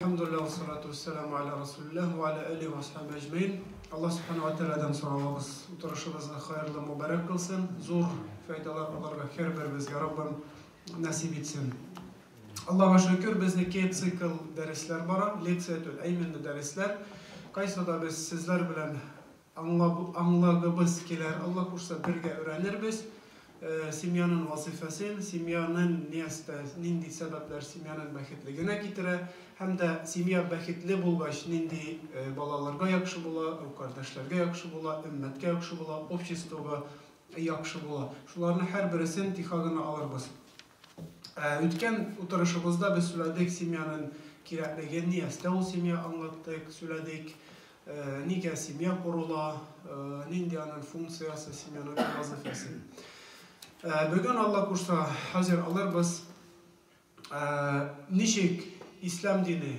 Elhamdülillah ve salatu vesselamu ala Resulullah ve ala alihi ve ashabi ecmaîn. Allah subhanahu wa ta'ala'dan soralımız. Oturuşumuzda hayırlı mübarek kılsın. Zor faydalar olarga her bir bizge Rabbim nasip etsin. Allah'a şükür bizdeki sikl dersler bara. Leksiyetül eymenli dersler. Kaysa da biz sizler bilen anlagıbız kiler. Allah kursa birge öğrenir biz. Simyanın vazifesini, simyanın nindi sebepler simyanın baxitligine getire, hem de simya baxitli bulgaç nindi balalarga yakşı bula, kardeşlerge yakşı bula, ümmetge yakşı bula, обществоga yakşı bula. Şuların her birisinin tihagını alırız. Ütken oturuşumuzda biz söyledik simyanın kireklegen niyeste o simya anlattık, söyledik. Nike simya kurula, nindiyanın funksiyası, simyanın vazifesi. Bugün Allah kursa hazır alırız. Nişik İslam dini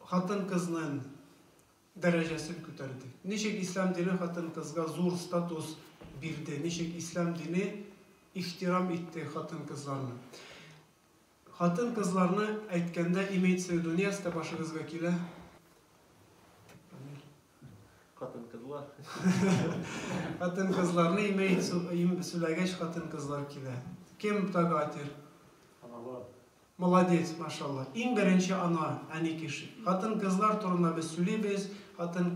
hatın kızının derecesini küterdi. Nişik İslam dini hatın kızga zor status birdi. Nişik İslam dini ihtiram etti hatın kızlarını. Hatın kızlarını aytkanda imeytse dünyasında başınızga kile. Hatın kızlar. Hatın kızlarını söylegeç hatın kızlar kile. Kim tagatir? Analar. Молодец, maşallah. En birinci ana, ani kişi. Hatın kızlar turuna biz söyleyiz. Hatın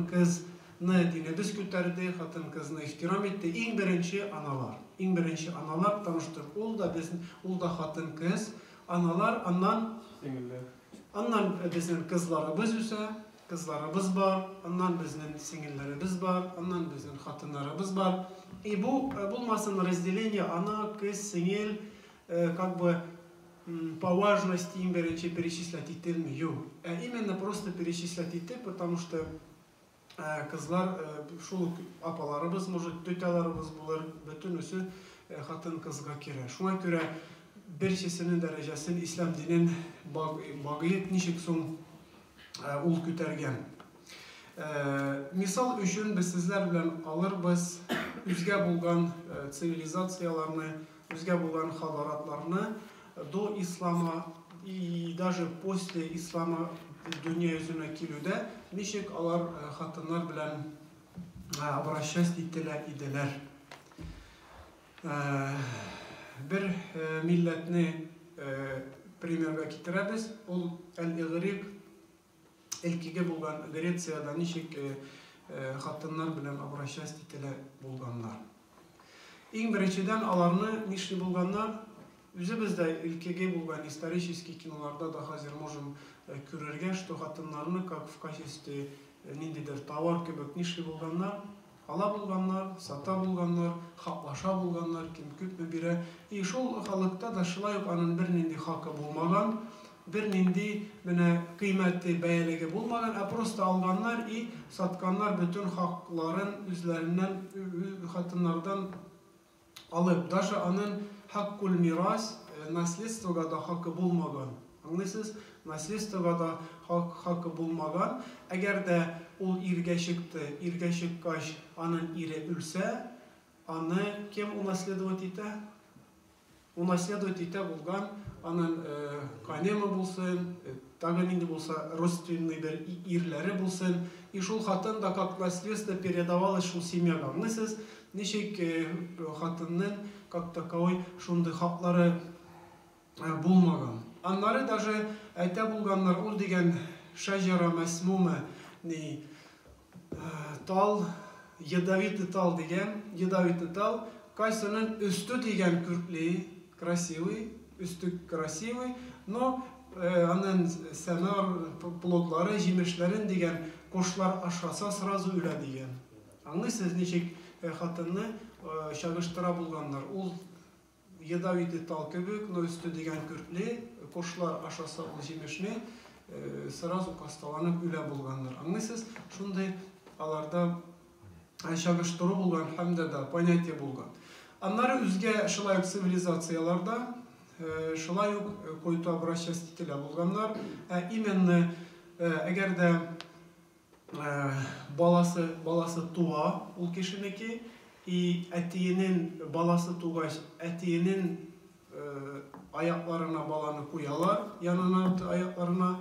kızını dine biz küterdi, hatın kızını ihtiram etti. En birinci analar. En birinci analar tanıştık. Ol da hatın kız. Analar, andan bizim kızlarımız ise, kızlarımız var, ondan bizim singillerimiz var, ondan bizim hatınlarımız var. Bu bulmasın разделение ana, kız, singil, как бы по важности им беречь перечислять идти. Именно просто перечислять идти, потому что kızlar şul apalarımız, может, tötelerimiz bulur, bütün üsü hatın kızga kire. Şuna göre birçesinin derecesini İslam dinin bağıyıp nişik son ul kütergen. Misal üçün biz sizler bilen alırız, üzge bulgan sivilizatsiyalarını, üzge bulgan hadaratlarını, do İslam'a, даже после İslam'a dünya yüzüne kilüde, nişik alar hatınlar bilen обращаться idiler. Bir milletini primerga getiririz. Ol el-İğrik ilkige bulgan Greciya'da nişik hatınlar bilen обращаться bulganlar. En birinciden alarını nişli bulganlar bizde ilkige bulgan исторический kinolarda da hazır можем көрерге, что hatınlarını как в качестве nindidir tavar kebek nişli bulganlar, ala bulganlar, sata bulganlar, haplaşa bulganlar, kim küp mü bire. Şol halıkta da şılay yok anın bir nindi hakkı bulmagan, bir nindi kıymeti beyelege bulmagan, prosta alganlar, satkanlar bütün hakların üzerinden, hatınlardan alıp, даже anın hakkul miras, naslistvoga da hakkı bulmagan. Anlıyorsunuz? Naslistvoga da hakkı bulmagan. Eğer de ol irgeşik kaş anın ire ülse, anı kim unaslедовать ite? Unaslедовать ite bulgan, anın kanemi bulsun, tağınindi bulsa родственный bir irleri bulsun. И шул хатын да как наследство передавалось шул семьяга. Anlıyorsunuz? Nişik hatının как таковой şunday hakları bulmagan. Anları даже ayta bulganlar ol degen şajara mesmume tal, ядовитый tal degen, ядовитый tal, kaysının üstü degen kürkli, красивый, üstü красивый, но anın semer plotları, jemişlerin degen koşlar aşağısa sразу öyle degen. Anlıyorsunuz nişik hatını şagıştıra bulganlar. Ol ядовитый tal köbük, но üstü degen kürkli, koşlar aşağısa ol jemişni sразу kastalanıp öyle bulganlar. Anlıyorsunuz? Şunday alarda şagıştırı bulgan, hem de понятие bulgan. Anları üzge şılayık sivilizatsiyalarda şılayık koytu обращаться bulganlar. Именно eğer de balası tuğa ol kişineki, etiğinin balası tuğaş, etiğinin ayaklarına balanı koyarlar, yanına ayaklarına.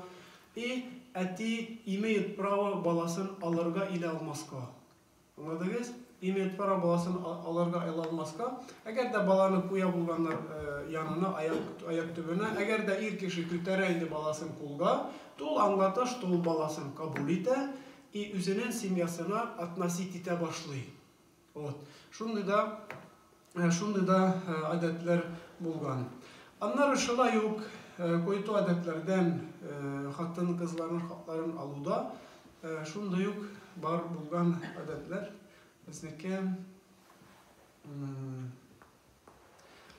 Әти имеет право баласын алырга или алмаска. Аңладыгыз? Имеет право баласын алырга или алмаска. Әгәр дә баланы куя булганнар янына, аяк төбенә, әгәр дә ир кеше күтәрә инде баласын кулга, ул аңлата, что ул баласын кабул итә и үзенең семьясына относить итә башлый. Вот. Шундый да адәтләр булган. Аннары шулай ук Koytu adetlerden hattın kızların haklarını aluda şunda yok var bulgan adetler bizneki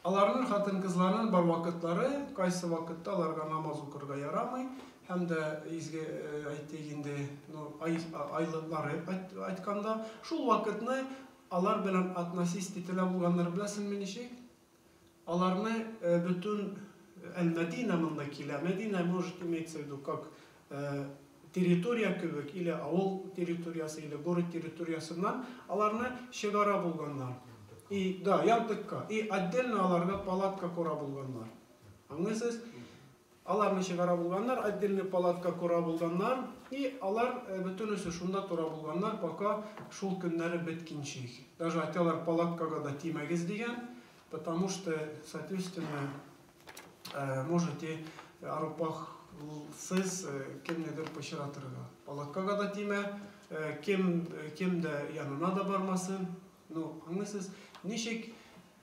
alarının hattın kızlarının bar vakitleri kaysı vakitte alarga namaz okurga yaramay hem de izge aytteginde aylıkları aytkanda şul vakitni alar bilen относить ителә булганнар беләсеңме ничек? Аларны bütün Медина мында килә. Медина может иметься в виду как территория кебек или авыл территориясы или город территориясыннан аларны шегара булганнар. И да, янтыкка. И отдельно аларга палатка кора булганнар. Аңлайсыз? Аларны шегара булганнар, отдельно палатка кора булганнар. И алар бөтенесе шунда тора булганнар, пока шул көннәре беткенче. Даже айталар палаткага да тимәгез дигән, потому что соответственно можете арупах сыз кемнедер поширатырга. Палаткага да тиме, кем дә янына да бармасын. Ну, аңлайсыз, ничек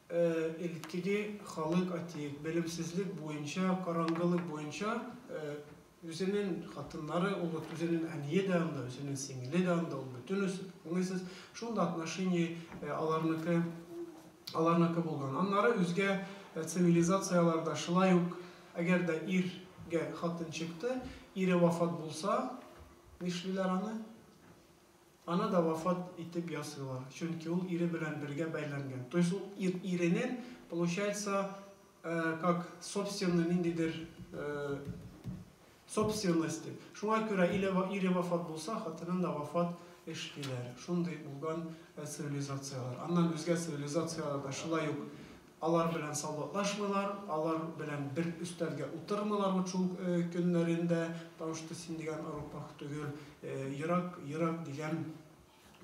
илкеге халык атик, белемсезлек буенча, караңгылык буенча үзенең хатыннары, ул үзенең әние дә анда, үзенең сеңле дә анда, ул бөтенесе. Аңлайсыз, шунда отношение аларныкы булган. Аннары үзгә цивилизацияларда шулай ук, әгәр дә иргә хатын чыкты, ире вафат булса, нишлиләр аны? Аны да вафат итеп ясыйлар. Чөнки ул ире белән бергә бәйләнгән. То есть ул иренең, получается, как собственный ниндидер собственности. Шуңа күрә ире вафат булса, хатынын да вафат эшлиләр. Шундый булган цивилизациялар. Аннан үзгә цивилизацияларда шулай ук алар белән салатлашмыйлар, алар белән бер өстәлгә утырмыйлар шул көннәрендә, потому что син дигән арупах түгел, ерак дигән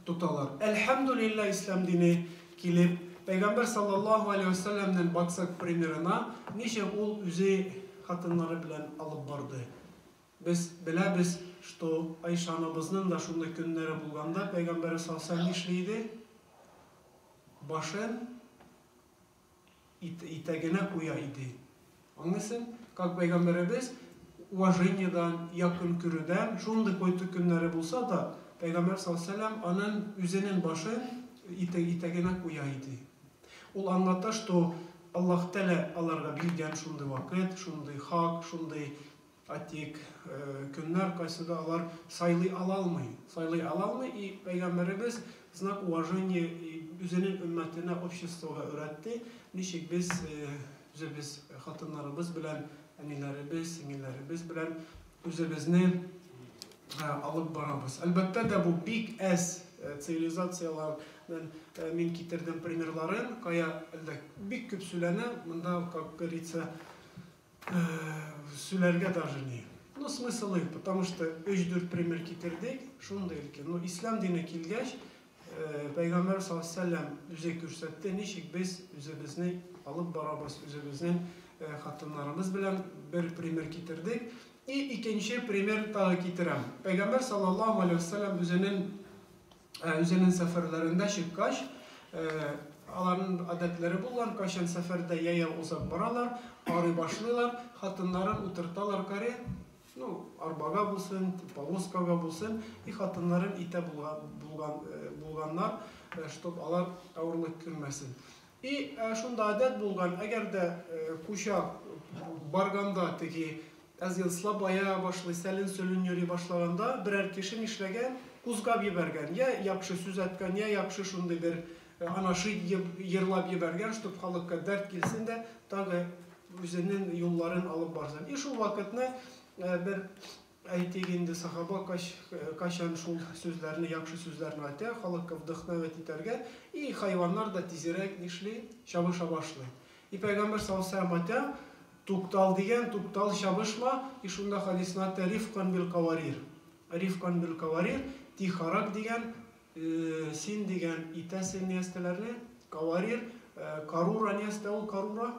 тоталар. Әлхәмдүлилләһ, ислам дине килеп, Пәйгамбер саллаллаху алейхи ва саллямның баксак примерына, ничек ул үзе хатыннары белән алып барды. Без беләбез, что Айша анабызның да шундый көннәре булганда, Пәйгамбер саллаллаху алейхи ва саллям нишлейди? Башын итәгенә куя иде. Аңлыйсың? Как Пәйгамберебез уважениедан, якын күрүдән, шундый койты көннәре булса да, Пәйгамбер саллаллаху алейхи ва саллям аның үзенең башын итәгенә куя иде. Ул аңлата, что Аллаһ Тәала аларга биргән шундый вакыт, шундый хак, шундый атик көннәр, кайсыда алар сайлый ала алмый, и Пәйгамберебез знак уважения үзенең өммәтенә, обществога өйрәтте. Ничек без үзебез хатыннарыбыз белән, әниләребез, сеңелләребез белән үзебезне алып барабыз. Әлбәттә дә бу бик әз цивилизацияларның мин китердем примерларын, кая бик күп сөйләнә, монда, как говорится, сөйләргә даже не. Ну, смыслы, потому что 3-4 пример китердек, шундый ки. Ну, ислам дине килгәч, Пәйгамбер саллаллаху алейхи ва саллям үзе күрсәтте, ничек без үзебезне алып барабыз, үзебезнең хатыннарыбыз белән бер пример китердек. И икенче пример тагы китерәм. Пәйгамбер саллаллаху алейхи ва саллям үзенең сәфәрләрендә чыккач, аларның адәтләре булган, кайчан сәфәрдә яяу узап баралар, арый башлыйлар, хатыннарын утырталар каре, ну, арбага булсын, повозкага булсын, и хатыннарын итә булганнар, чтобы алар авырлык күрмәсен. И шунда адәт булган, әгәр дә куча барганда теге әзгел слабая башлый, сәлен-сөлен йөри башлаганда, берәр кеше нишләгән, кузгап ебәргән, я яхшы сүз әйткән, я яхшы шундый бер анашы йырлап ебәргән, чтобы халыкка дәрт килсен дә, тагы үзенең юлларын алып барсын. И шул вакытны бер әйтегенде сахаба кайчан шул сүзләрне, яхшы сүзләрне әйтә, халыкка вдохновить итәргә, и хайваннар да тизрәк нишли, чабыша башлый. И Пәйгамбер саллаллаху алейхи ва саллям әйтә, Туктал деген, туктал шабышма, и шунда хадисна рифкан бил каварир. Рифкан бил каварир, тихарак деген, син деген итәсен нестеләрне, каварир, карура несте ул карура?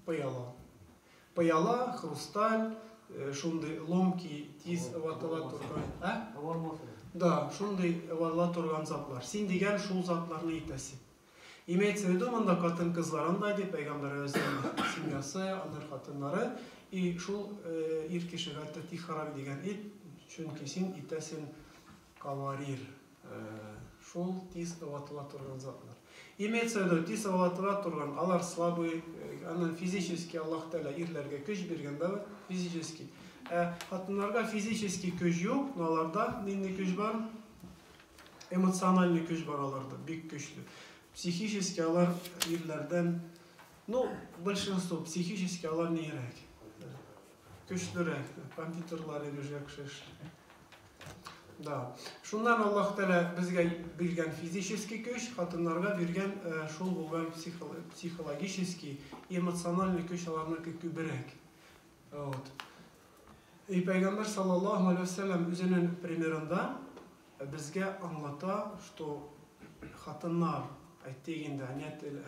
Паяла. Паяла, хрусталь, шундай ломки тиз ватыла турган. Да, шундай ватыла турган затлар. Син деген шул затларны итәсе. Имеется в виду, мында катын кызлар андай дип, Пәйгамбәр өзенең семьясы, аннар хатыннары, и шул ир кешегә тихарак деген ит, чөнки син итәсен каварир. Шул тиз ватыла турган затлар. Имеется в виду, тиз ватыла турган, алар слабый, аннан физически Аллаһ Тәала ирләргә көч биргән да, физически. Хатыннарга физически көч юк, но аларда нинди көч бар? Эмоциональный көч бар аларда, бик көчле. Психически алар ирләрдән, ну, большинство психически алар нирәк. Көчлерәк, компьютерлары бирҗәк шеш. Да. Шуннан Аллаһ Тәала безгә биргән физический көч, хатыннарга биргән шул булган психологический, эмоциональный көч аларныкы күбрәк. Вот. И Пәйгамбәр саллаллаху алейхи ва саллям үзенең примерында безгә аңлата, что хатыннар әйтегендә,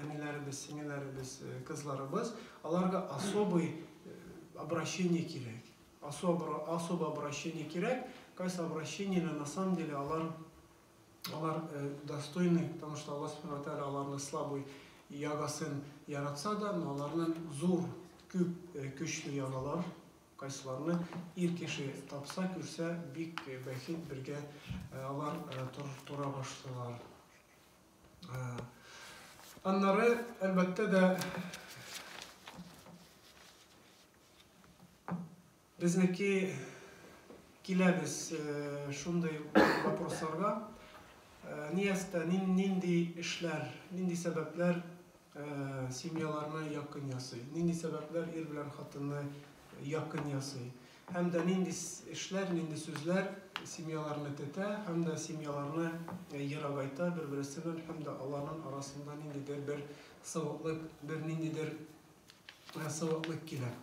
әниләребез, сеңеләребез, кызларыбыз, аларга особый обращение кирәк. Особое обращение кирәк. Кайсы обращение на самом деле алар достойны, потому что Аллаһ Субханаһу ва Тааля аларны слабый ягасын яратса да, но аларның зур, күп көчле ягалар, кайсыларны ир кеше тапса, күрсә, бик бәхет бергә алар тора башлыйлар. Аннары, әлбәттә дә, безнеки киләбез шундай вопросларга, нинди эшләр, нинди сәбәпләр семьяларны якын ясый, нинди сәбәпләр ир белән хатынны якын ясый, һәм дә нинди эшләр, нинди сүзләр семьяларны тетә, һәм дә семьяларны ерагайта бер-берсеннән, һәм дә аларның арасында ниндидер бер савыклык, бер ниндидер савыклык килә.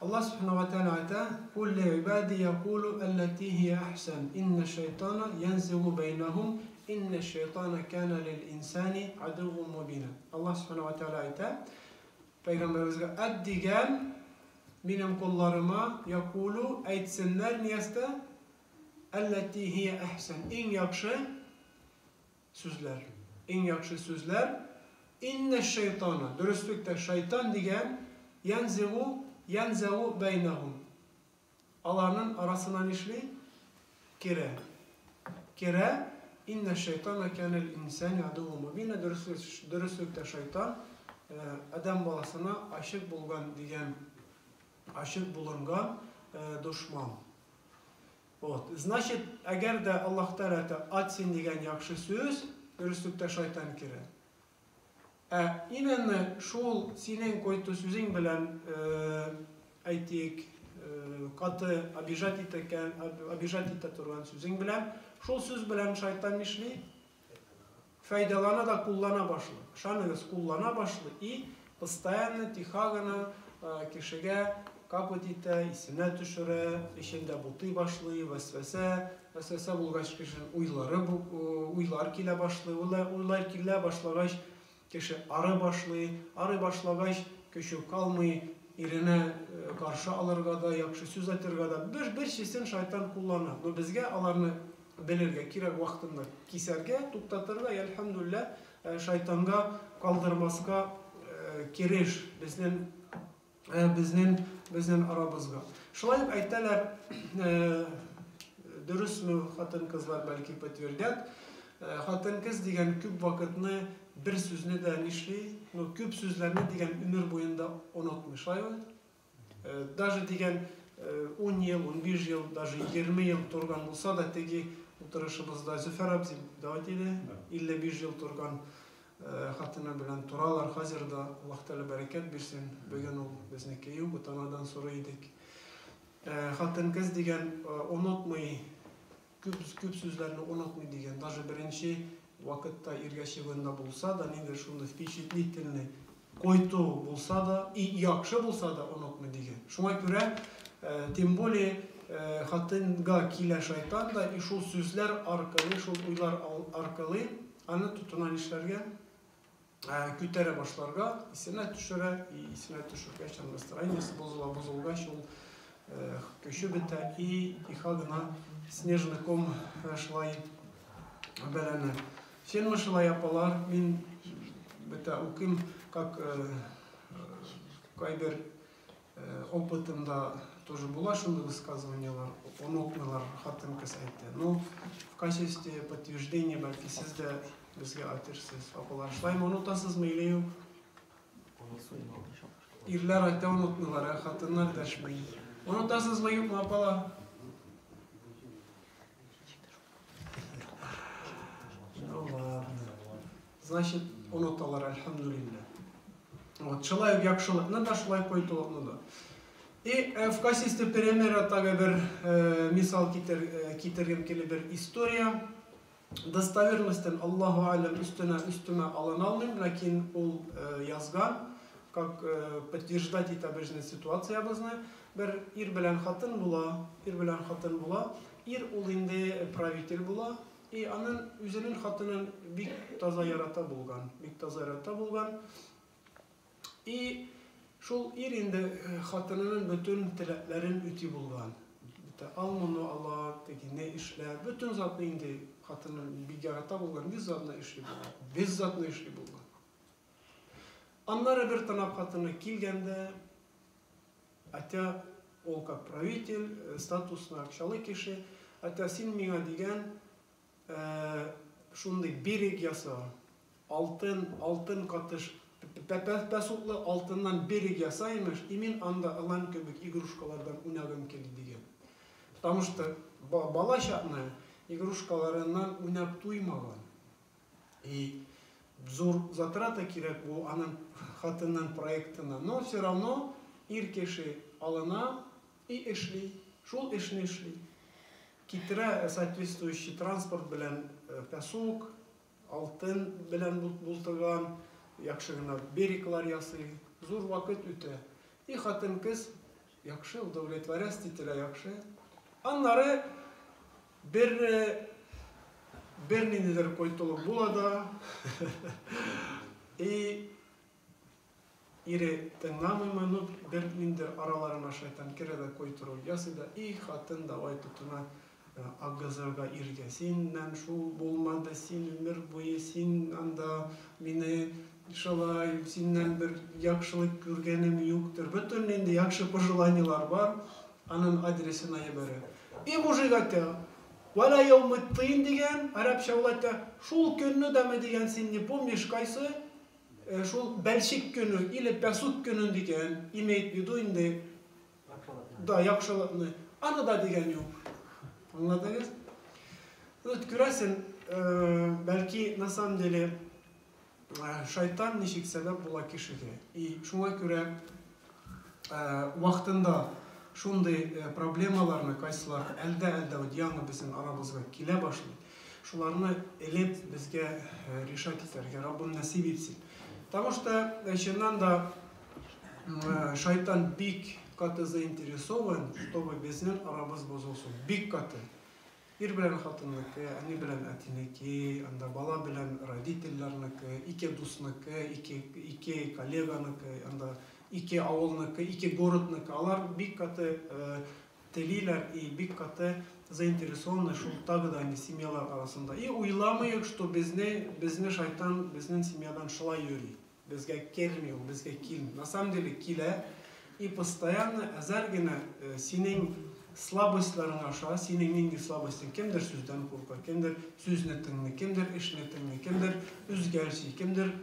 Allah Subhanahu wa Ta'ala ayta: "Kul li ibadi yaqulu allati hiya ahsan, inna ash-shaytana yanzighu baynahum, inna ash-shaytana kana lil-insani aduwwan mubina." Allah Subhanahu wa Ta'ala ayta: Peygamberimizga addigan benim kullarıma yaqulu aytsinlar niyasta allati hiya ahsan, eng yaxshi sözler. Eng yaxshi sözler. Inna ash-shaytana, dürüstlükte şeytan digen yanzagu beynahum. Alarının arasından işli kire inne şeytana kanel insani aduwwun mubin. Dürüstlükte şeytan adam balasına aşık bulgan digen, aşık bulungan düşman. Значит, eğer de Allah Teala atsin digen yaxşı söz, dürüstlükte şeytan kire. İmенно şol senin koytu sözün bilen aytik katı abijat ite turgan sözün bilen şol söz bilen şeytan işli faydalana da kullana başlı. Şanınız kullana başlı и постоянно tihagana kişiye kapıt ite, isine düşüre, işinde butu başlı, vesvese bulgaç kişinin uylar kile başlı, uylar kile başlagaç kişi arı başlagaç kişi kalmay, irine karşı alırga da, yakşı söz etirga da, bir şeysin şeytan kullanır. No bizge alarını belirge, kirek vaktinde kiserge, tuktatırga, elhamdülillah şeytanga kaldırmasga kereş bizden arabızga. Şulayıp aytalar, dürüst mü hatın kızlar belki подтвердят, hatın kız diyen küp vakitini bir sözünü de nişli, no küp sözlerini diyen ömür boyunda unutmuş. Даже diyen 10 yıl, 15 yıl, даже 20 yıl turgan olsa da teki oturuşumuzda Züfer abzim davet edildi. 55 yıl turgan hatına bilen turalar hazırda Allah Teala bereket versin. Bugün o bizneki yok, utanadan sonra idik. Hatın kız diyen unutmayı, küp sözlerini unutmayı diyen, даже birinci vakitte irgeçliğinde bulsa da nedir şunda впечатлительный Koytu bulsa da, yakşı bulsa da unutma diye. Şuna göre tüm böyle hatınga kile şeytan da şu sözler arkalı, şu uylar arkalı anı tutunan işlerge kütere başlarga isine düşüre, isine düşürge настроениесі bozulga şol köşü bite ihagına снежником şılay belene. Sen mi şılay yapalar, min bite okum как кайбер опытымда тоже была шундай высказываниялар, онотмалар хатын касайтты. Но в качестве подтверждения балки сиз да бизге айтырсыз. Апалар шлайм онотасызмы или юк? Ирлер айтты онотмалар, хатыннар дәшмей. Онотасызмы юкмы апалар? Ну ладно. Значит, оноталар, альхамдулилля. Вот, человек якшылыкны да шулай койтулыкны да. И в качестве примера тагы бир мисал китергем келе бир история. Достоверностен Аллаху алям үстүмө алына алмайм, лакин ул язган, как подтверждать ите бежне ситуациябызны. Бир ир белән хатын була, ир ул инде правитель була, и анын үзенин хатынын бик таза ярата булган. И шул ир инде хатынының бүтін тіләкләрен үти булган. Ал моны ала, не эшлә, бүтін затны инде хатынын бик ярата булган, без затны эшли булган. Аннары бер танап хатыны килгәндә, атя ол как правитель, статусны акчалы кеше, атя син миңа дигән шундый берег яса, алтын катыш Пәсуклы алтыннан берег ясаймыш, и мен анда ылан көбік игрушкалардан уйнагым келді деген. Потому что бала шатны игрушкаларынан уйнап туймаган. И зор затрата керек бұл анын хатынын проектына. Но все равно ир кеши алына и эшли. Шул эшни эшли. Китре соответствующий транспорт белән пәсук, алтын белән бултырган, якшыгына береглар ясый, зур вакыт үтә. И хатын кыз якшы, удовлетворястителя якшы. Аннары бер ниндидер койтулук була да. И ире тыңламыймы, но бер ниндидер араларына шайтан кере да койтуру ясый да. И хатын давай тутуна агызырга ирге. Синнен шул болмады, син өмір бойы, син анда мені шалай, синнен бир якшылык көргенім юктыр. Бүтін енді якшы пожеланиялар бар, анын адресына ебері. И мужик айтты, «Вала яумыттыйын» деген, арабша ол айтты, «Шул күнні дәмі» деген сен не помнишь кайсы? Шул бәлшик күні, или пәсук күнін деген, имеет в виду инде, да, якшылыкны, аны да деген юк. Anladınız? Көрәсен, бәлки, на самом деле, шайтан ничек сәбәп була кешегә. И шуңа күрә вакытында шундый проблемаларны кайсылар әлдә яңа безнең арабызга килә башлый. Шуларны элеп безгә решать итәргә Раббым насип итсен. Потому что чыннан да шайтан бик каты заинтересован, чтобы безнең арабыз бозылсын. Бик каты. Ир белән хатынныкы, ани белән әтинеке, анда бала белән родительләрнеке, ике дусныкы, ике коллеганыкы, анда ике авылныкы, ике городныкы. Алар бик каты телиләр и бик каты заинтересованы шул тагы да семьялар арасында. И уйламыйк, что безне шайтан безнең семьядан шулай йөри. Безгә келми ул, безгә килми. На самом деле килә и постоянно әзәргенә синең слабостларын аша, синең нинди слабостың, кемдер сүздән курка, кемдер сүзне тыңлый, кемдер эшне тыңлый, кемдер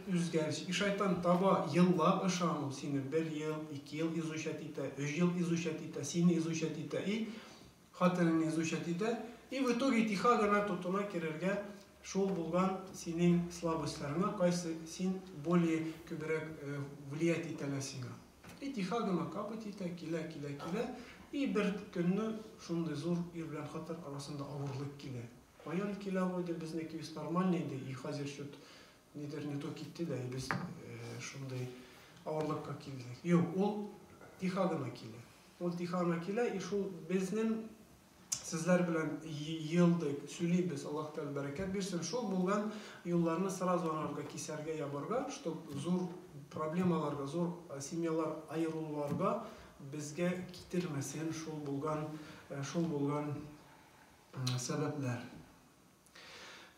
үзгәрши. И шайтан таба еллап ышану сине 1 ел, 2 ел изучать итә, 3 ел изучать итә, сине изучать итә, и хатынын изучать итә, и в итоге тиха гына тотына керергә шул булган синең слабостларына, кайсы син более күбрәк влиять итәләр сиңа. И тиха гына капыт итә, килә. И бер көнне шундый зур ир белән хатын арасында авырлык килә. Каян килә булды, безнеке нормально иде, и хәзер шут нидер не то китте да, и без шундый авырлыкка килде. Юк, ул тиха гына килә. Ул тиха гына килә, и шул безнең сезләр белән йылдык сөйлибез, Аллаһ Тәала бәрәкәт бирсен. Шул булган юлларны сразу анарга кисәргә ябарга, чтоб зур проблемаларга, зур семьялар айырылуларга безгә китермәсен шул булган сәбәпләр.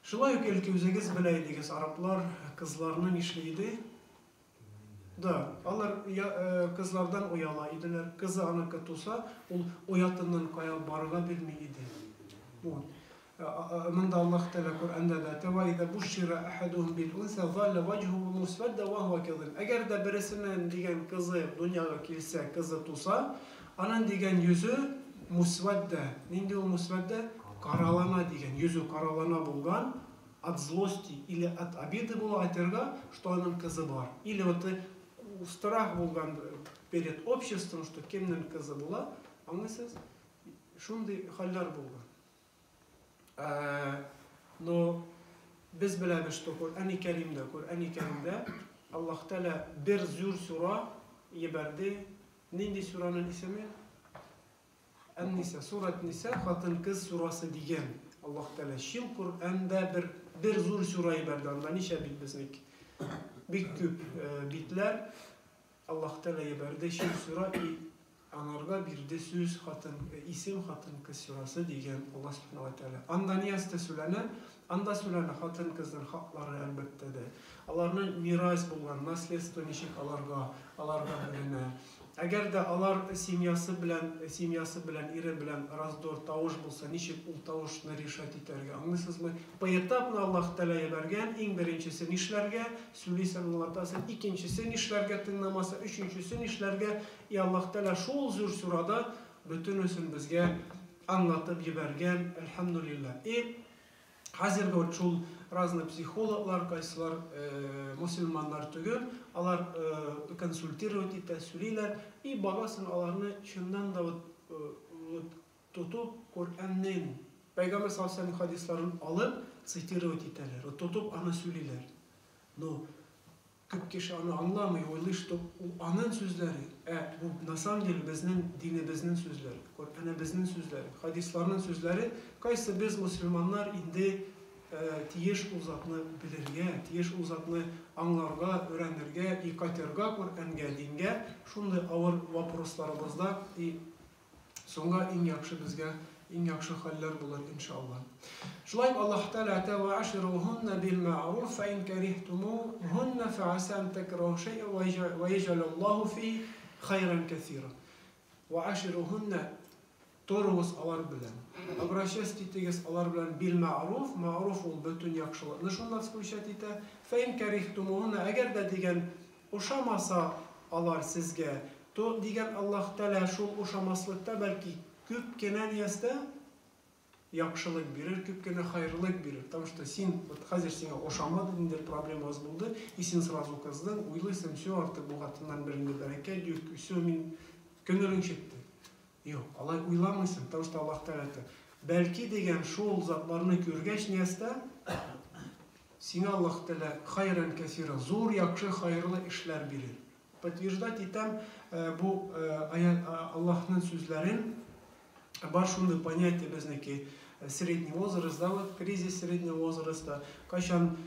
Шулай ук өлкәбезгез беләйдегез, араплар кызларны нишләйди? Да, алар кызлардан уяла иделәр. Кызы аныкы туса, ул уятыннан кая барырга белми иде. Вот. Монда Аллаһ Тәала Коръәндә дә "Тәвәидә бушира ахадуһум бил унса залла ваҗһуһу мусвадда ва һуа кадhib". Әгәр дә берсенең дигән кызы дөньяга килсә, кызы туса, аның дигән йөзе мусвадда. Нинди ул мусвадда? Каралана дигән, йөзе каралана булган, от злости или от обиды була әйтергә, что аның кызы бар. Или вот страх булган перед обществом, что кемнең кызы була, аңлыйсыз? Шундый хәлләр булган. Но без беләбез, что Коръәни Кәримдә Аллаһ Тәала бер зур сура ебәрде. Нинди сураның исеме? Ан-Ниса, сурат Ниса, хатын-кыз сурасы дигән. Аллаһ Тәала шул Коръәндә бер зур сура ебәрде. Анда ничә бит безнең? Бик күп битләр Аллаһ Тәала ебәрде шул сура и анарга бирде сүз исем хатын-кыз сурасы дигән Аллаһ Субханаһу ва Тәала. Анда ниясты сөйләнә? Анда сөйләнә хатын-кызның хаклары әлбәттә дә. Аларның мирас булган наследство ничек аларга беленә. Әгәр дә алар семьясы белән ире белән раздор тавыш булса, ничек ул тавышны решать итәргә? Аңлыйсызмы? Поэтапно Аллаһ Тәала ебәргән, иң беренчесе нишләргә, сөйлисәң аңлатасың, икенчесе нишләргә, тыңламаса, өченчесе нишләргә. И Аллаһ Тәала шул зур сурада бөтенесен безгә аңлатып ебәргән, әлхәмдүлиллаһ. И хәзерге шул разный психологлар, кайсылар мусульманнар түгел, алар консультировать итә, сөйлиләр, и багасын аларны чыннан да тотып Коръәннең Пәйгамбер саллаллаху алейхи хадисларын алып цитировать итәләр, тотып аны сөйлиләр. Но күп кеше аны аңламый, уйлый, что аның сүзләре, бу на самом деле безнең динебезнең сүзләре, Коръәнебезнең сүзләре, хадисларның сүзләре, кайсы без мусульманнар инде тиеш ул затны белергә, тиеш ул затны аңларга, өйрәнергә, и катерга Коръәнгә, дингә, шундый авыр вопросларыбызда, и соңга иң яхшы безгә иң яхшы хәлләр булыр иншаллах. Шулай Аллаһ Тәала әйтә: "Ва ашируһунна бил маъруф, фа ин карихтумуһунна фа асан такраһу шайъан ва яҗ'алаллаһу фи хайран касира." Ва ашируһунна торыгыз алар белән. Обращайтесь итегез алар белән бил маъруф, маъруф ул бөтен яхшылыкны шунда включать итә. Фа ин карихтумуһунна, әгәр дә дигән ошамаса алар сезгә, то дигән Аллаһ Тәала шул ошамаслыкта бәлки күп кенә ниястә яхшылык бирер, күп кенә хайрлык бирер. Потому что син, вот хәзер сиңа ошамады, инде проблемасы булды, и син сразу кыздың, уйлыйсың, все, артык бу хатыннан беренде бәрәкәт юк, все, мин күңелең чыкты. Юк, алай уйламыйсың, потому что Аллаһ Тәала әйтә, бәлки дигән шул затларны күргәч ниястә сиңа Аллаһ Тәала хайран касира, зур яхшы хайрлы эшләр бирер. Подтверждать итәм бу Аллаһның сүзләрен. Бар шундый понятие безнеки средний возраст, да, вот кризис среднего возраста, кайчан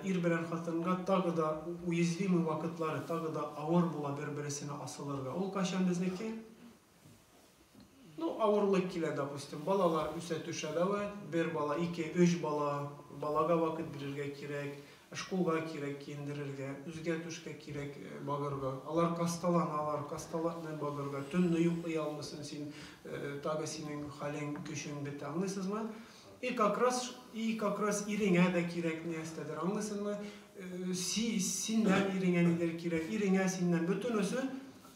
ир белән хатынга тагы да уязвимый вакытлары, тагы да авыр була бер-берсенә асылырга. Ул кайчан безнеки? Ну, авырлык килә, допустим, балалар үсә төшә, да, бер бала, 2-3 балага вакыт бирергә кирәк, школга кирәк киендерергә, үзгә төшкә кирәк багырга. Алар касталаналар, касталатны багырга, төнне йоклый алмыйсың син, тагы синең хәлең, көчең бетә, аңлыйсызмы? И как раз иреңә дә кирәк нәрсәдер, аңлыйсызмы? Синнән иреңә нидер кирәк, иреңә синнән бөтенесе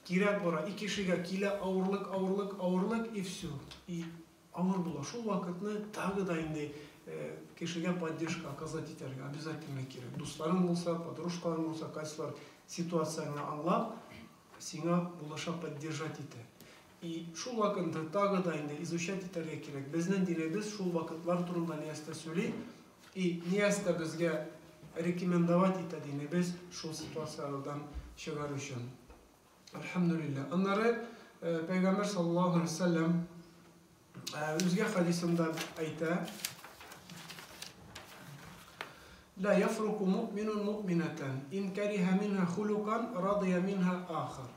кирәк бара. Ике кешегә килә авырлык и все. И авыр була. Шул вакытны тагы да инде кешегә поддержка оказать итәргә обязательно кирәк. Дусларың булса, подружкаларың булса, кайсылар ситуацияны аңлап, сиңа булаша поддержать итә. И шул вакытта тагы да инде изучать итәргә кирәк. Безнең динебез шул вакытлар турында ниястә сөйли, и ниястә безгә рекомендовать итә динебез шул ситуациялардан çıgar üçün. Elhamdülillah. Onları Peygamber sallallahu aleyhi ve sellem özge hadisinde ayta La yafruku mu'minun mu'mineten in keriha minha hulukan radiya minha ahar.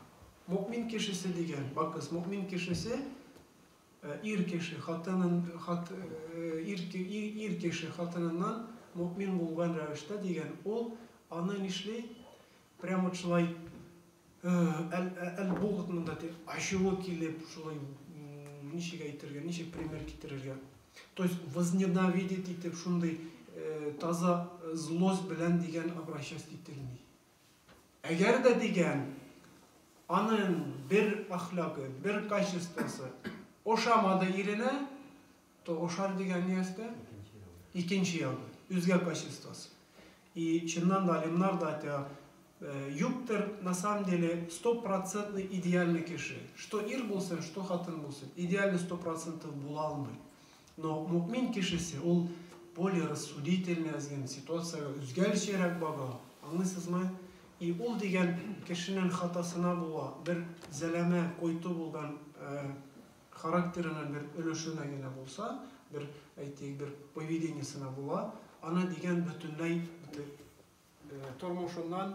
Mümin kişisi diyen, bakız mümin kişisi kişi kişi hatınından mümin bulgan rəvişdə diyen ol anın işli прямо şulay el boğutunda aşılı kilip şulay nişik aytırga, nişik primer kitirga. То есть возненавидеть итеп шундай таза злость белән дигән обращаться ителми. Әгәр дә дигән анын bir ahlakı, bir качествосы ошамады иренә, то ошар дигән нәрсә икенче ягы, үзгә качествосы. И чыннан да алимнар да әйтә, юктыр на самом деле 100% идеальный кеше. Что ир булсын, что хатын булсын, идеально 100% була алмый. Но мөмин кешесе ул более рассудительный азген ситуацияга үзгәрчәрәк бага. Аңлыйсызмы? И ул дигән кешенең хатасына була, бер зәләмә койту булган характерынан бер өлешенә генә булса, бер әйтик, бер поведениесына була, аны дигән бөтенләй тормышыннан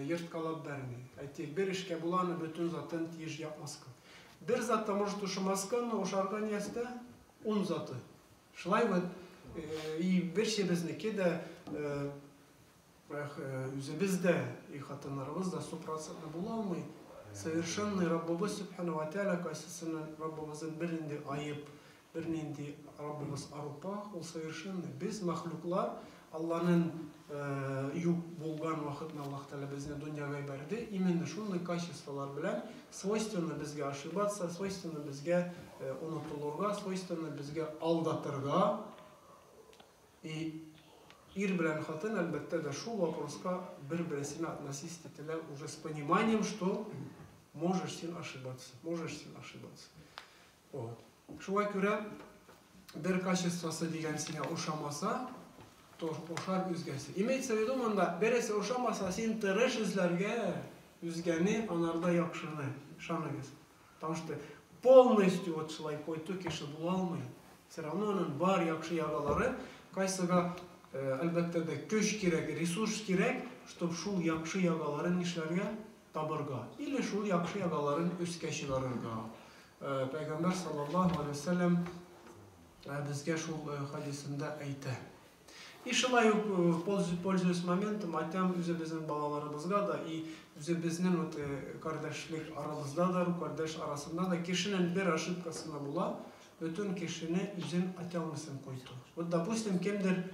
йырткалап бәрми. Әйтик, бер эшкә буланы бөтен затын тиеш yapmaска. Бер затта может ушамаска, но ушарга нәрсә 10 заты. Шулай вот и бершебезнеке дә үзебездә и хатыннарыбызда 100% була алмый. Совершенный Раббыбыз Субхану ва Тааля кайсысының Раббыбызын бернинди айып, бернинди Раббыбыз арупа, ул совершенный. Без махлуклар Алланың юк булган вакытны Аллаһ Тааля безне дөньяга бирде. Именно шундый качестволар белән свойственно безгә ошибаться, свойственно безгә унутулырга, свойственно безгә алдатырга. И ир белән хатын әлбәттә дә шул вопроска бер-берсенә относиться ителә уже с пониманием, что можешь син ошибаться, можешь син ошибаться. Вот. Шуңа күрә бер качествосы дигән сиңа ошамаса, то ошар үзгәсе. Имеется в виду монда бересе ошамаса син тырыш эзләргә үзгәне анарда яхшыны, шаныгыз. Потому что полностью вот шулай койту кеше була алмый. Все равно аның бар яхшы ягалары, кайсыга әлбәттә дә көч кирәк, ресурс кирәк, чтобы шул яхшы ягаларын нишләргә табырга. Или шул яхшы ягаларын үскә чыгарырга. Пәйгамбер саллаллаху алейхи ва саллям безгә шул хадисында әйтә. И шулай ук пользуясь моментом, айтам үзебезнең балаларыбызга да и үзебезнең вот кардәшлек арабызда да, кардәш арасында да кешенең бер ошибкасына була, бөтен кешене үзен ата алмыйсың койту. Вот допустим, кемдер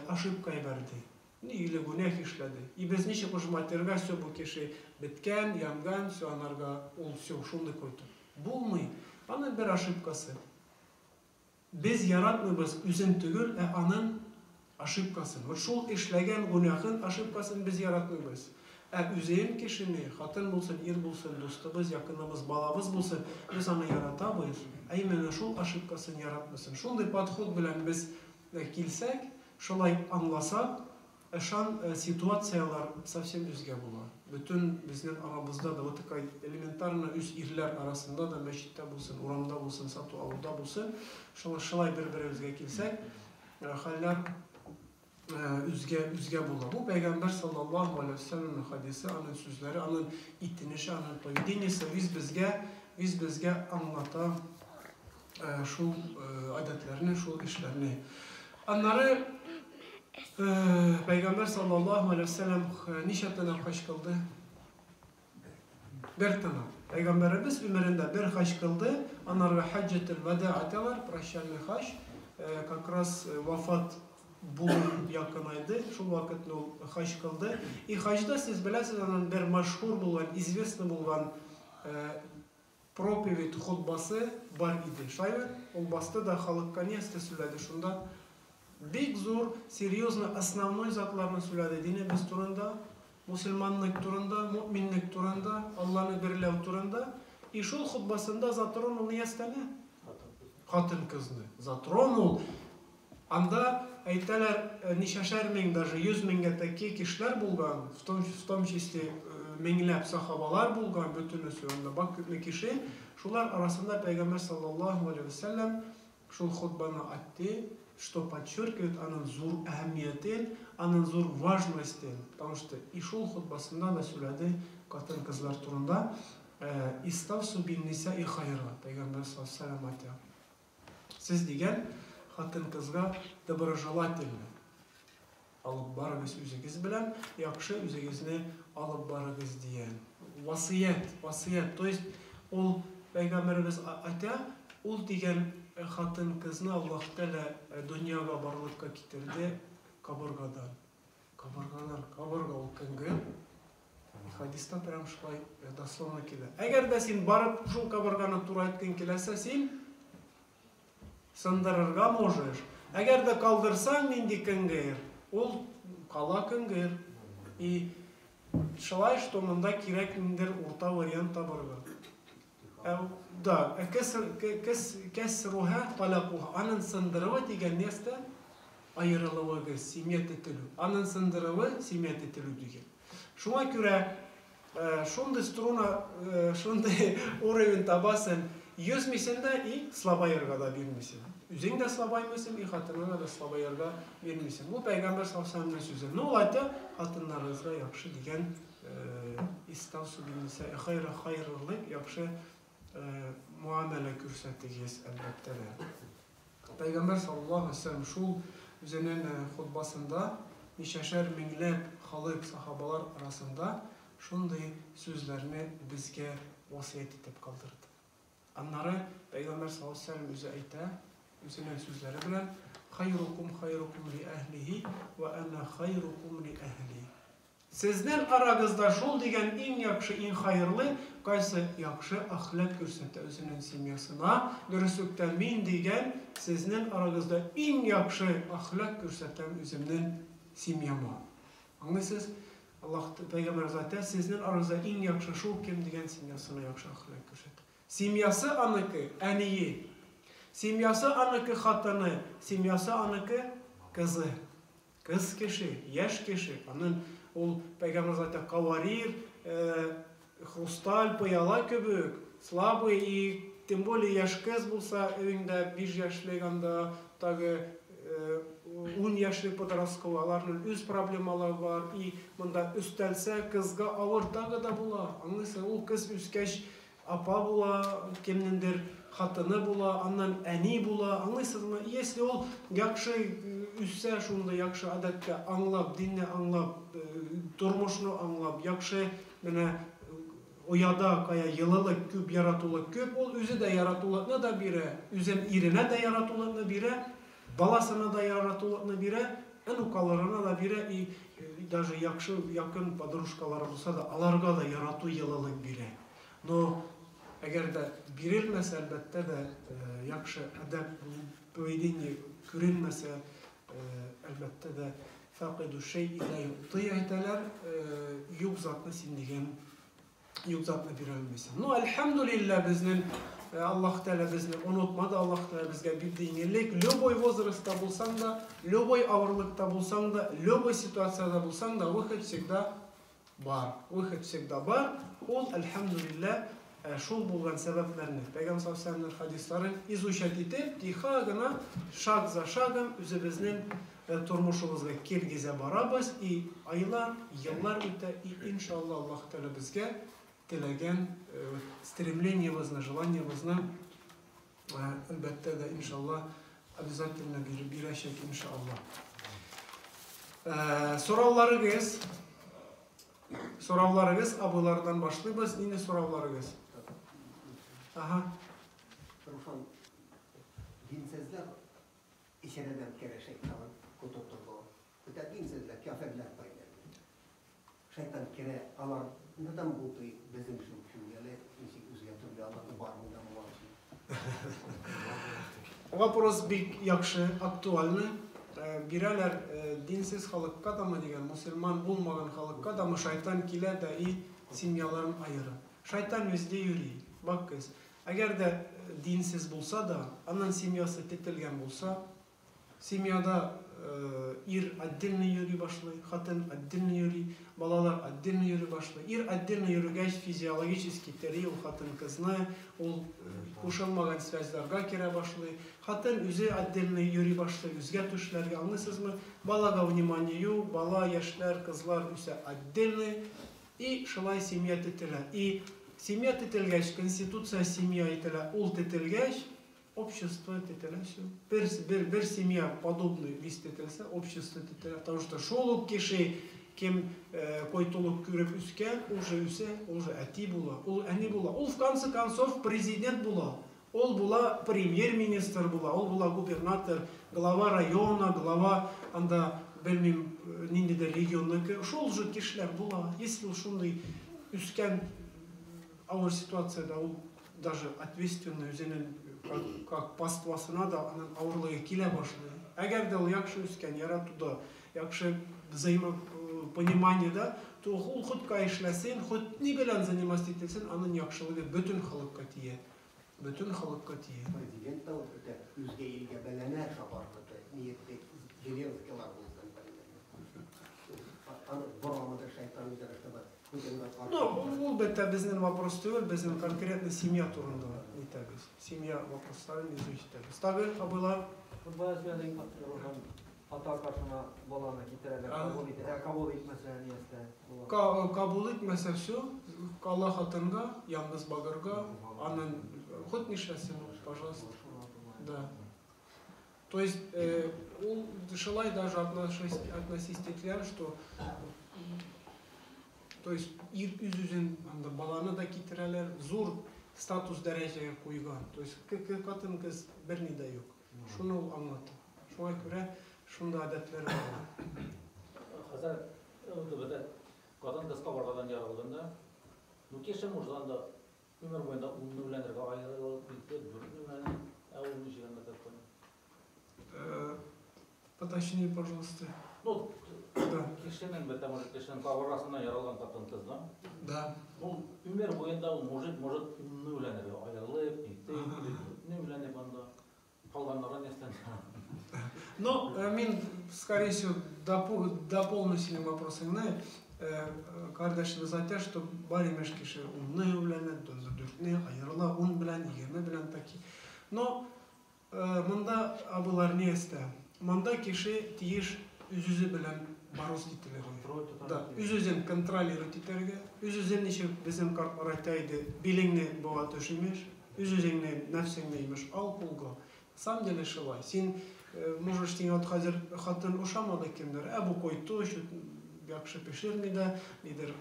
ошибка ибәрде, или гүнәх эшләде. И без ничек уж матерга все бу кеше беткән, янган, все анарга ул все шундый койту. Булмый. Аның бер ошибкасы. Без яратмыйбыз үзен түгел, аның ошибкасын. Вот шул эшләгән гүнәхын, ошибкасын без яратмыйбыз. Үзен кешене, хатын булсын, ир булсын, дустыбыз, якыныбыз, балабыз булсын, без аны яратабыз. Именно шул ошибкасын яратмасын. Шундый подход белән без килсәк, шулай аңласак, ышан ситуациялар совсем үзгә була. Бөтен безнең арабызда да вот такой элементарно үз ирләр арасында да, мәчеттә булсын, урамда булсын, сату алуда булсын, шулай бер-беребезгә килсәк, хәлләр үзгә була. Бу Пәйгамбер саллаллаху алейхи ва саллям хадисе, аның сүзләре, аның итенеше, аның поведениесе безгә аңлата шул адәтләрне, шул эшләрне. Аннары Пәйгамбер саллаллаху алейхи ва саллям ничә тәнә хаҗ кылды? Бер тәнә. Пәйгамбәребез өмерендә бер хаҗ кылды, аннары хаҗҗатул вада аталар, прощальный хаҗ, как раз вафат булып якынайды, шул вакытны ул хаҗ кылды. И хаҗда сез беләсез, аның бер мәшһүр булган, известный булган проповедь, хутбасы бар иде. Шайбы, ул басты да халыкка нәрсә сөйләде шунда. Бик зур, серьезно основной затларны сөйләде динебез турында, мусульманлык турында, мөминлек турында, Алланы берләү турында. И шул хутбасында затронул нәрсәне? Хатын-кызны. Затронул. Анда әйтәләр, ничәшәр мең, даже 100 меңгә тәки кешеләр булган, в том числе minglab sahabalar bulgan bütünüsü onda bak kütlü kişi şular arasında Peygamber sallallahu aleyhi ve sellem şu hutbаны attı, что подчеркивает onun zor ehemmiyeti, onun zor важности. Потому что и şul hutbasında da söyledi kadın kızlar turunda İstavsu bin nisa'i hayra. Peygamber sallallahu aleyhi ve sellem attı. Siz degen kadın kızga доброжелательны. Alıp barıgız üzegіз bilen, yakşı üzegizini alıp barıgız diyen. Vasiyet. To есть, ol Peygamberimiz ata, ol degen kadın kızını Allah Teala dünyaga barılıkka getirdi kaburgadan. Kaburga ol kıngı. Hadisten прям şulay дословно келе. Eğer de sen barıp şul kaburgаны тура etken kelese sen sındırırga можешь. Eğer de kaldırsan indi kıngır. Ol kala kıngır. И şulay что mında kireklidir orta variant табырга. Да, kesruha talaquha. Anın sındırıvı digen neste ayrılığı, simiyet etili. Anın sındırıvı simiyet etili digen. Şuna göre şunday struna, şunday уровень tabasın 100 misinde i slabayırga da bilmesin. Üzün de slabaymışsın, i hatırına da slabayırga bilmesin. Bu Peygamber sallallahu aleyhi ve sellem sözü. Ne olaydı? Hatınlarınızga yakşı digen İstavsu bin nisa'i hayra hayrılık yakşı muamele kürsetiyiz elbette de. Peygamber sallallahu aleyhi ve sellem şu üzerinin hutbasında nişeşer minglep halık sahabalar arasında şunday sözlerini bizge vasiyet edip kaldırdı. Anları Peygamber sallallahu aleyhi ve sellem üzü ayta, üzerinin sözleri bilen hayrukum li ehlihi ve ene hayrukum li ehli. Sizden aragızda şol degen en yakşı, en hayırlı, kaysı yakşı ahlak görsette özünün simyasına, dürüstlükten min degen sizden aragızda en yakşı ahlak görseten özümün simyama. Anlıyorsunuz? Allah Peygamber zaten sizden aragızda en yakşı şol kim degen simyasına yakşı ahlak görset. Simyası anıkı, eniyi. Simyası anıkı hatanı, simyası anıkı kızı. Kız kişi, yaş kişi, onun ol Peygamber zaten kavarir, хрусталь, паяла köbük, слабый и тем более yaş kız bulsa evinde 1 yaşlığında tabi 10 yaşlı podrastkovaların öz problemaları var и bunda üstelse kızga ağır tağı da bula. Anlıyorsun o kız üskeş apa bula, kimnindir hatını bula, andan eni bula. Anlıyorsun mı? Если ol yakşı üsse şunda yakşı adette anlap, dinle anlap, durmuşunu anlap, yakşı mene oyada kaya yılılık küp yaratılık küp, ol özü de yaratılığına da bire, özün irine de yaratılığına bire, balasına da yaratılığına bire, en ukalarına da bire, даже yakşı yakın padruşkaları olsa da alarga da yaratı yılılık bire. No, eğer de birilmese elbette de yakşı edep, поведение görünmese elbette de fakidu şey ile yutiyayteler yok zatlı sindigen yok zatlı bir ölmesin. No elhamdülillah bizden Allah Teala bizni unutmadı. Allah Teala bizge bildiğinlik. Любой возрастта bulsan da, любой ağırlıkta bulsan da, любой situasyada bulsan da выход всегда var. Выход всегда var. Ol elhamdülillah şol bulgan sebeplerini Peygamber sallallahu aleyhi ve sellem hadislerin izuşet etip tihagına şag za şagım üzerbizden turmuşumuzga kelgize barabız и aylar, yıllar öte и inşallah Allah Teala bizge tilegen stремлениемizne, желаниемizne elbette de inşallah обязательно birleşecek inşallah. Soravlarınız abulardan başlayız. Yine soravlarınız. Aha. Ruşan, dinsizler işereden kere şeytanın kututurdu. Bu da dinsizler, kafirler paylardı. Şeytan kere alan neden buldu bizim şu künyeli işi üzüyatırdı Allah'ın barmından muhabbeti. Вопрос big yakşı, aktualny. Biralar dinsiz halkka da mı degen, Müslüman olmayan halkka da mı şeytan kile de i simyaların ayırı. Şeytan yüzde yürüyor. Bak kız, eğer de dinsiz bulsa da, onun simyası tetilgen bulsa, Семьяда ир отдельно йөри башлый, хатын отдельно йөри, балалар отдельно йөри башлый. Ир отдельно йөрүгәч физиологически тери ул хатын кызны, ул кушылмаган связьларга керә башлый. Хатын үзе отдельно йөри башлый, үзгә төшләргә, аңлыйсызмы? Балага внимание юк, бала, яшьләр, кызлар үсә отдельно. И шулай семья тетелә. И семья тетелгәч, конституция семья ителә, ул тетелгәч, общество тетелә все. Бер семья подобный вис тетелсә, общество тетелә. Потому что шул ук кеше кем койтулук күреп үскән, ул же үсә, ул же әти була, ул әни була. Ул в конце концов президент була. Ул була премьер-министр була, ул була губернатор, глава района, глава анда белмим ниндидер регионныкы. Шул же кешеләр була. Если ул шундый үскән авыр ситуацияда, ул даже ответственный үзенең как паствасына да аның авырлыгы килә башлый. Әгәр дә ул яхшы үскән, яратуда, яхшы взаимопониманиедә, то ул хотка эшләсен, хот ни белән заниматься итсен, аның яхшылыгы бөтен халыкка тия. Бөтен халыкка тия. Президент та үзгә илгә бәләнә шабарлыды, ниятте Зеленскийлар булган бәләнә. Аны борамыда шайтан үзәрәктә бар. Ну, ул бетә безнең вопрос түгел, безнең конкретно семья турында әйтәбез. Семья вопросларын изучитәбез. Тагы абыйлар Бая сөйләдең, ата каршына баланы китерәләр, кабул итмәсә ниясә була. Кабул итмәсә все, кала хатынга, яңгыз багырга, аның хот нишләсен, пожалуйста. Да. То есть, ул шулай даже относительно, что то есть үз-үзен баланы да китерәләр, зур статус дәрәҗәгә куйган. То есть хатын кыз берни дә юк. Шуны ул аңлата. Шуңа күрә шунда гадәтләр бар. Хәзер ул катын кызга баргадан яралганда, ну кеше муждан да өмір буенда унны беләнергә аерылып китте, дүртне белән, ул ничегәндә тапкан. Поточни, пожалуйста. Ну, да. Кешенең бетә может кешенең кавырасына яралган катын кыздан. Да. Ул өмір буенда ул может унны беләнергә аерылып китте, дүртне белән анда калганнары нестән. Но мин, скорее всего, дополню синең вопросыңны. Кардәшебез әйтә, что бар имеш кеше унны белән, дүртне аерыла, ун белән, 20 белән таки. Но монда абылар не эстә. Монда кеше тиеш үз-үзе белән бороз итәргә. Да, үз-үзен контролировать итәргә. Үз-үзен ничек безнең картлар әйтә иде, билеңне буга төшимеш, үз-үзеңне, нәфсеңне имеш ал кулга. Сам деле шулай. Син можешь тиң от хәзер хатын ушамады кемдер, бу койты, яхшы пешерми дә, нидер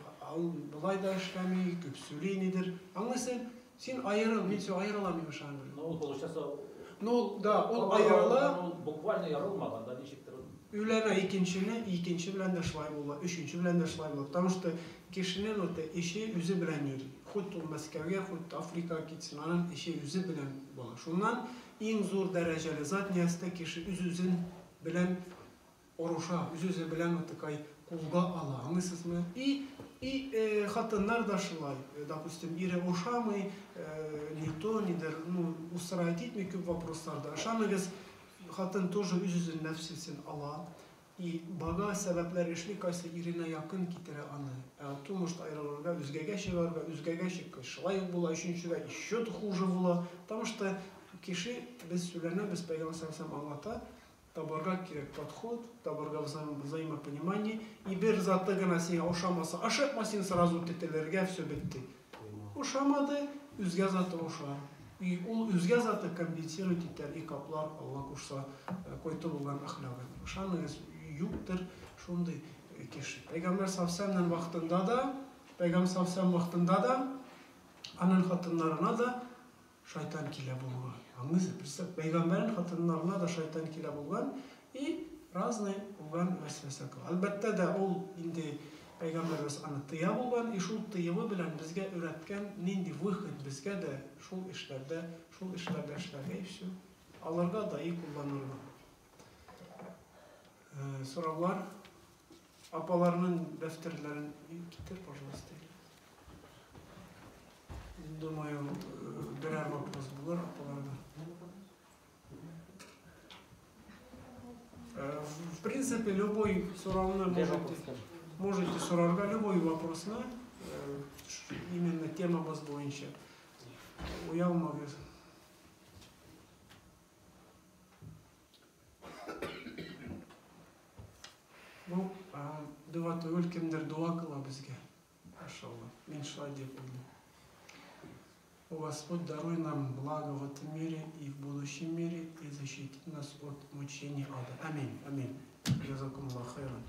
булай да эшләми, күп сөйли нидер. Аңлыйсың, син аерыл, мин су аерылам имеш анда. Ну, получается, ну, да, ул аерыла, буквально ярылмаган да ничектер. Үләнә икенче белән дә шулай була, өченче белән дә шулай була. Потому что кешенең үтә ише үзе белән йөри. Хоть ул Мәскәүгә, хоть Африкага китсен, аның ише үзе белән була. Шуннан иң зур дәрәҗәле зат ниясәтә кеше үз-үзен белән оруша, үз-үзе белән тыкай кулга ала. Аңлыйсызмы? И хатыннар да шулай. Допустим, ире ушамый, ни то, ни дер, ну, устраивать итми күп вопросларда. Ышаныгыз, хатын тоже үз-үзен нәфсесен ала. И бага сәбәпләр эшли, кайсы иренә якын китерә аны. Тумыш аерылырга, үзгәгә чыгарга, үзгәгә чыккан. Шулай була, өченчегә еще хуже була. Потому что кеше без сөйләнә, без Пәйгамбәр саллаллаху аңлата, табарга кирәк подход, табарга взаимопонимание, и бер заты гына сиңа ошамаса, ашыкма син сразу тетеләргә, все бетте. Ошамады, үзгә заты оша. И ул үзгә заты компенсирует итәр, и каплар, Алла кушса, койты булган әхлагы. Ошаныгыз юктыр шундый кеше. Пәйгамбәр саллаллаху вакытында да, Пәйгамбәр саллаллаху вакытында да, аның хатыннарына да шайтан килә булган. Аңлыйсыз, Пәйгамбәрнең хатыннарына да шайтан килә булган, и разный булган вәсвәсә кыла. Әлбәттә дә ул инде Пәйгамбәрбез аны тыя булган, и шул тыюы белән безгә өйрәткән нинди выход безгә дә шул эшләрдә эшләргә и все. Аларга да и кулланырга. Сораулар, апаларның дәфтерләрен китер, пожалуйста. Думаю, берәр вопрос булыр апаларда. принципе, любой суравны можете сурарга любой вопрос на именно тема вас боюнча. Уялмагыз. Ну, давайте өлкемдер дуа кыла бизге. Машалла. Мен шулай деп ойлойм. О Господь, даруй нам благо в этом мире и в будущем мире и защити нас от мучений ада. Аминь. Аминь. Жазакумуллаху хайран.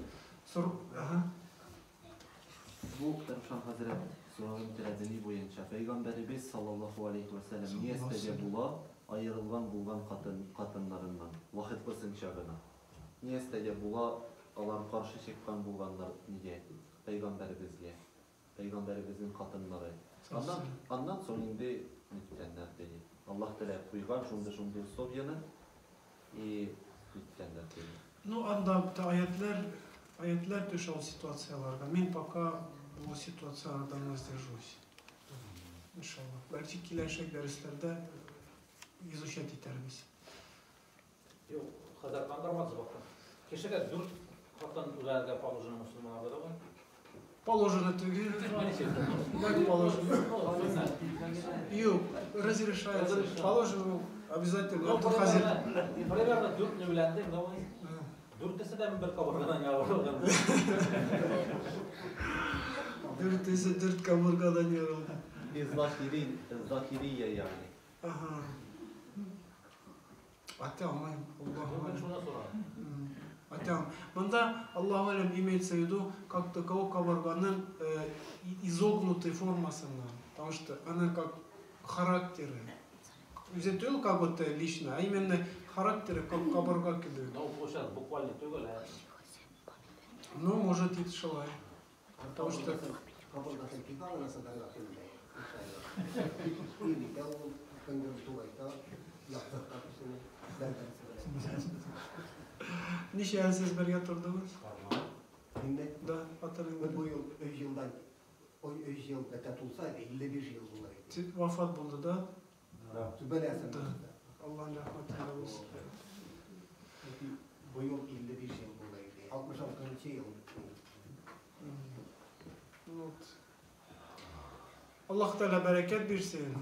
Bu Ruşan Hazret sorağın terədini boyunca Peygamberimiz sallallahu aleyhi ve sellem niye isteyebula ayrılgan bulgan kadınlarından vakıtlısın şağına. Niye isteyebula alan karşı çıkan bulganlar niye Peygamberimizin kadınları. Ondan sonra indi lütfenler dedi. Allah Teala kuygan şundu Sovyanı lütfenler dedi. Ну, анда ayetler düşen ситуацияларга. Мен пока bu ситуациялардан воздержусь. İnşallah. Belki kileşek derslerde изучать etermiz. Yok, Hazar kandırmazdı bakın. Keşke dur katan ularga положено musulmanlarda da var. Положено тüge. Как положено? Yok, разрешается. Положено обязательно. Примерно 4 nüvlendim de var. 4'esi de bir kaburgadan yavruldu. 4'esi 4 kaburgadan yarıldı. Zakiriye yani. Aha. Атамайм, Ben şuna sorarım. Атам. Мында Аллаху алем имеется в виду как таково кабарганын изогнутой формасына. Потому что она как характеры. Взятел как будто лично, а именно характеры как кабарга кидают. Ну, получается, буквально төгөл. Ну, может и шалай. Потому что Kaburgasın kitabına kadar yapıldı. İyi de o konjonktuvayda yaptık kapısını verdim. Niçin siz birge turdunuz? Şimdi Da, hatırlayın. bu yıl öz yıldan o öz yıl betetulsaydı 51 yıl bunları. Vafat buldu da. Tübelesin. Allah'ın rahmetine olsun. Bu yıl 51 yıl bunları. 66. yıl. Allah Teala bereket versin.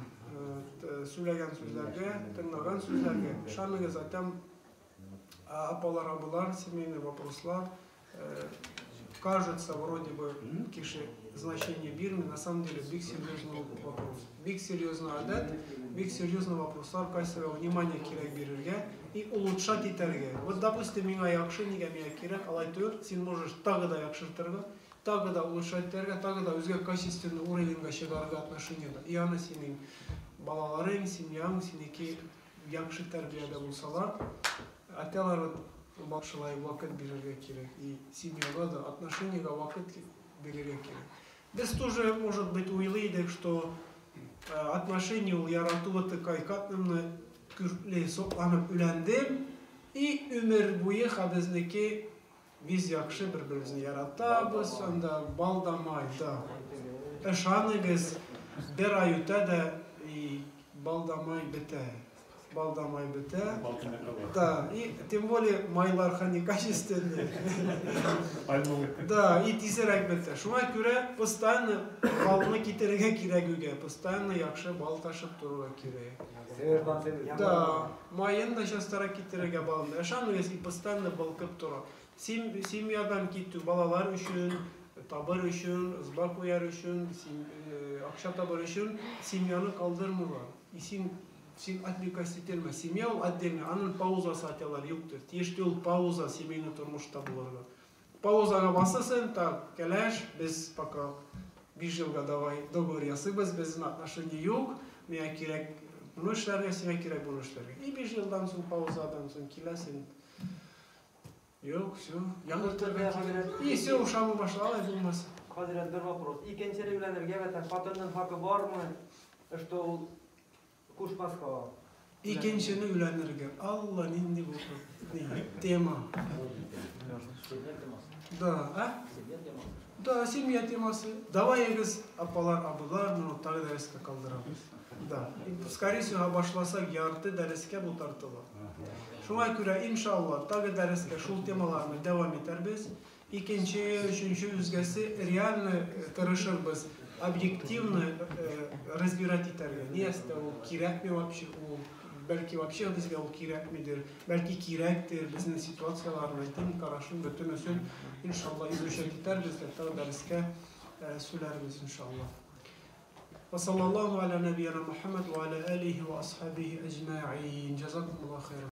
Söylegen sözlerge, tınlagan sözlerge. Şanlıgı zaten apalar, abular, семейные вопрослар. Кажется, вроде бы, киши значение бирмы, на самом деле, биг серьезный вопрос. Биг серьезный адет, биг серьезный вопрослар, кайсыга внимание кирек берерге и улучшать итерге. Вот, допустим, миңа якшы, неге миңа кирек, алай төр, сен можешь тағы да якшыртырга, тағы да улучшать терге, тағы да өзге качественный уровеньга шегарга отношенияда. И аны сенің балаларың, семьяң, сенеки якшы тәрбиеде болсалар, ателар бакшылай вакыт берерге керек. И семьяга да отношенияга вакыт берерге керек. Біз тоже, может быть, уйлыйдык, что отношения у яратуы тыкай катнымны күртлей сокланып үләндем, и өмір буе хабизнеки biz yakşı birbirimizni yarattabız, onda baldamay da. Eşanıgız bir ay öte de baldamay bite. Baldamay bite. Да, и тем более майлар не качественные. Да, и тисерек бите. Шуңа күрә постоянно балны китерергә кирәк үгә, постоянно яхшы бал ташып торырга кирәк. Да, майын да частарак китерергә балны. Эшаныгыз и постоянно балкып тора. Семьядан киту балалар үшін, табыр үшін, ызба кояр үшін, акча табыр үшін семьяны калдырмыйлар. И сен отвлекайся етелме. Семья ол отдельно, анын паузасы аталар юктыр. Теште ол пауза семейный турмушта булырга. Паузага басасын, так, келеш, без пока 5 жылга давай договор ясыйбыз, безнең отношения юк, миңа кирәк буны эшләргә, сиңа кирәк буны эшләргә. И 5 жылдан соң паузадан соң киләсең. Yok, все. И все, ушамы башлалай булмаса. Hazret bir вопрос. İkinci evlenirge ve kadının hakkı var mı? İşte o kuşbaska var. İkincisini ülenirge. Allah nindi bu tema. Да, а? Да, семья темасы. Давай егіз апалар, абылар, ну тағы дәреске калдырамыз. Да. Скорее всего, башласак ярты дәреске бұл тартыла. Şuna göre inşallah tabi derske şul temalarını devam ederbiz. İkinci, üçüncü üzgesi realno tırışırız. Объективно разбирать iterge. Niyeste o kirek mi вообще, o belki вообще bizge o kirek midir, belki kirektir, bizim situasyalarına itin karışın bütün ösün inşallah izuşet iterbiz de tabi derske söylerbiz inşallah. Ve sallallahu ala nebiyyena Muhammed ve ala alihi ve ashabihi ecma'in. Cezakumullah khairan.